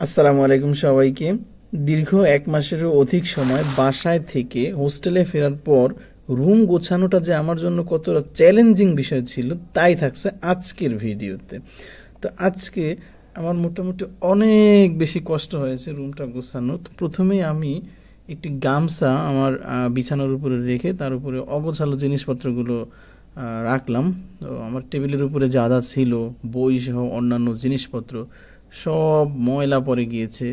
আসসালামু আলাইকুম সবাইকে। দীর্ঘ 1 মাসেরও অধিক সময় বাসায় থেকে হোস্টেলে ফেরার পর রুম গোছানোটা যে আমার জন্য কতটা চ্যালেঞ্জিং বিষয় ছিল তাই থাকছে আজকের ভিডিওতে। তো আজকে আমার মোটামুটি অনেক বেশি কষ্ট হয়েছে রুমটা গোছানো। তো প্রথমেই আমি একটি গামছা আমার বিছানার উপরে রেখে তার উপরে অগোছালো জিনিসপত্রগুলো রাখলাম। তো আমার টেবিলের উপরে যা যা ছিল, বই সহ অন্যান্য জিনিসপত্র সব ময়লা পড়ে গিয়েছে।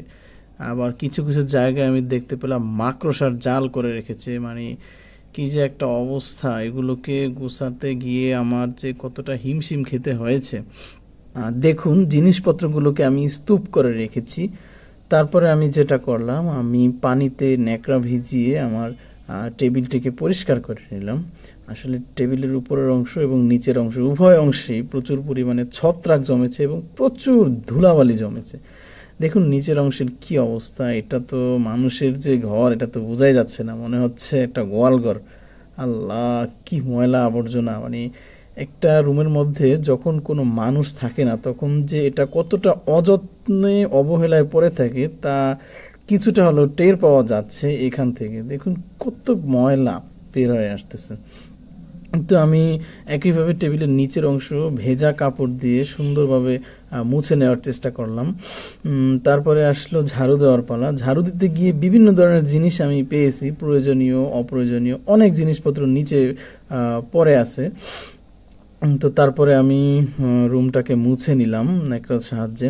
আবার কিছু কিছু জায়গায় আমি দেখতে পেলাম মাকড়সার জাল করে রেখেছে। মানে কি যে একটা অবস্থা, এগুলোকে গোছাতে গিয়ে আমার যে কতটা হিমশিম খেতে হয়েছে। দেখুন, জিনিসপত্রগুলোকে আমি স্তূপ করে রেখেছি। তারপরে আমি যেটা করলাম, আমি পানিতে ন্যাকড়া ভিজিয়ে আমার টেবিলটিকে পরিষ্কার করে নিলাম। আসলে টেবিলের উপরের অংশ এবং নিচের অংশ উভয় অংশেই প্রচুর পরিমাণে ছত্রাক জমেছে এবং প্রচুর ধুলাবালি জমেছে। দেখুন নিচের অংশের কি অবস্থা, এটা তো মানুষের যে ঘর এটা তো বোঝাই যাচ্ছে না, মনে হচ্ছে একটা গোয়ালঘর। আল্লাহ, কি ময়লা আবর্জনা! মানে একটা রুমের মধ্যে যখন কোনো মানুষ থাকে না তখন যে এটা কতটা অযত্নে অবহেলায় পড়ে থাকে তা কিছুটা হলেও টের পাওয়া যাচ্ছে এখান থেকে। দেখুন কত ময়লা বের হয়ে আসতেছে। তো আমি একইভাবে টেবিলের নিচের অংশ ভেজা কাপড় দিয়ে সুন্দরভাবে মুছে নেওয়ার চেষ্টা করলাম। তারপরে আসলো ঝাড়ু দেওয়ার পালা। ঝাড়ু দিতে গিয়ে বিভিন্ন ধরনের জিনিস আমি পেয়েছি, প্রয়োজনীয় অপ্রয়োজনীয় অনেক জিনিসপত্র নিচে পড়ে আছে। তো তারপরে আমি রুমটাকে মুছে নিলাম ন্যাকড়ার সাহায্যে।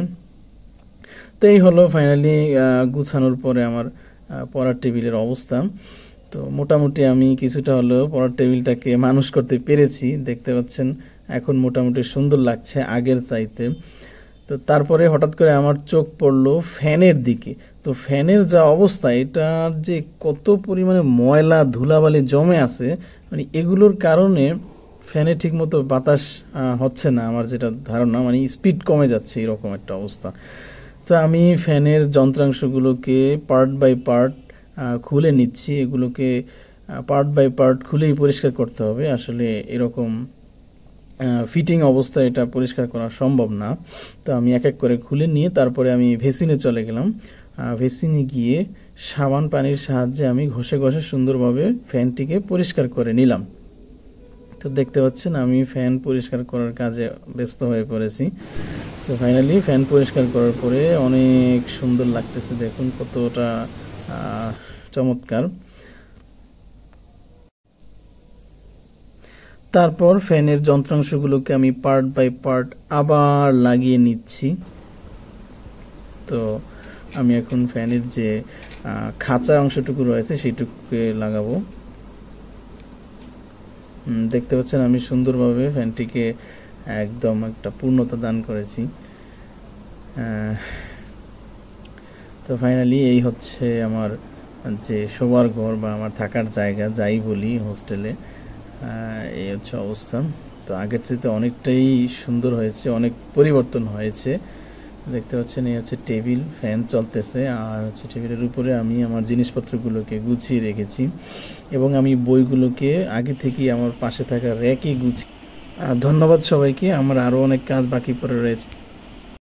তো এই হলো ফাইনালি গুছানোর পরে আমার পড়ার টেবিলের অবস্থা। তো মোটামুটি আমি কিছুটা হলেও পড়ার টেবিলটাকে মানুষ করতে পেরেছি, দেখতে পাচ্ছেন এখন মোটামুটি সুন্দর লাগছে আগের চাইতে। তো তারপরে হঠাৎ করে আমার চোখ পড়লো ফ্যানের দিকে। তো ফ্যানের যা অবস্থা, এটার যে কত পরিমাণে ময়লা ধুলাবালি জমে আছে, মানে এগুলোর কারণে ফ্যানে ঠিকমতো বাতাস হচ্ছে না আমার যেটা ধারণা, মানে স্পিড কমে যাচ্ছে এরকম একটা অবস্থা। তো আমি ফ্যানের যন্ত্রাংশগুলোকে পার্ট বাই পার্ট খুলে নিচ্ছি। এগুলোকে পার্ট বাই পার্ট খুলেই পরিষ্কার করতে হবে, আসলে এরকম ফিটিং অবস্থায় এটা পরিষ্কার করা সম্ভব না। তো আমি এক এক করে খুলে নিয়ে তারপরে আমি ভেসিনে চলে গেলাম। ভেসিনে গিয়ে সাবান পানির সাহায্যে আমি ঘষে ঘষে সুন্দরভাবে ফ্যানটিকে পরিষ্কার করে নিলাম। তো দেখতে পাচ্ছেন আমি ফ্যান পরিষ্কার করার কাজে ব্যস্ত হয়ে পড়েছি। তো ফাইনালি ফ্যান পরিষ্কার করার পরে অনেক সুন্দর লাগতেছে, দেখুন কতটা চমৎকার। তারপর ফ্যানের যন্ত্রাংশগুলোকে আমি পার্ট বাই পার্ট আবার লাগিয়ে নিচ্ছি। তো আমি এখন ফ্যানের যে খাঁচা অংশটুকু রয়েছে সেইটুকুকে লাগাবো। দেখতে পাচ্ছেন আমি সুন্দরভাবে ফ্যানটিকে একদম একটা পূর্ণতা দান করেছি। তো ফাইনালি এই হচ্ছে আমার যে শোবার ঘর বা আমার থাকার জায়গা যাই বলি হোস্টেলে, এই হচ্ছে অবস্থা। তো আগের চাইতে অনেকটাই সুন্দর হয়েছে, অনেক পরিবর্তন হয়েছে। দেখতে পাচ্ছেন এই হচ্ছে টেবিল, ফ্যান চলতেছে, আর হচ্ছে টেবিলের উপরে আমি আমার জিনিসপত্রগুলোকে গুছিয়ে রেখেছি এবং আমি বইগুলোকে আগে থেকেই আমার পাশে থাকা র্যাকে গুছিয়ে। ধন্যবাদ সবাইকে, আমার আরও অনেক কাজ বাকি পড়ে রয়েছে।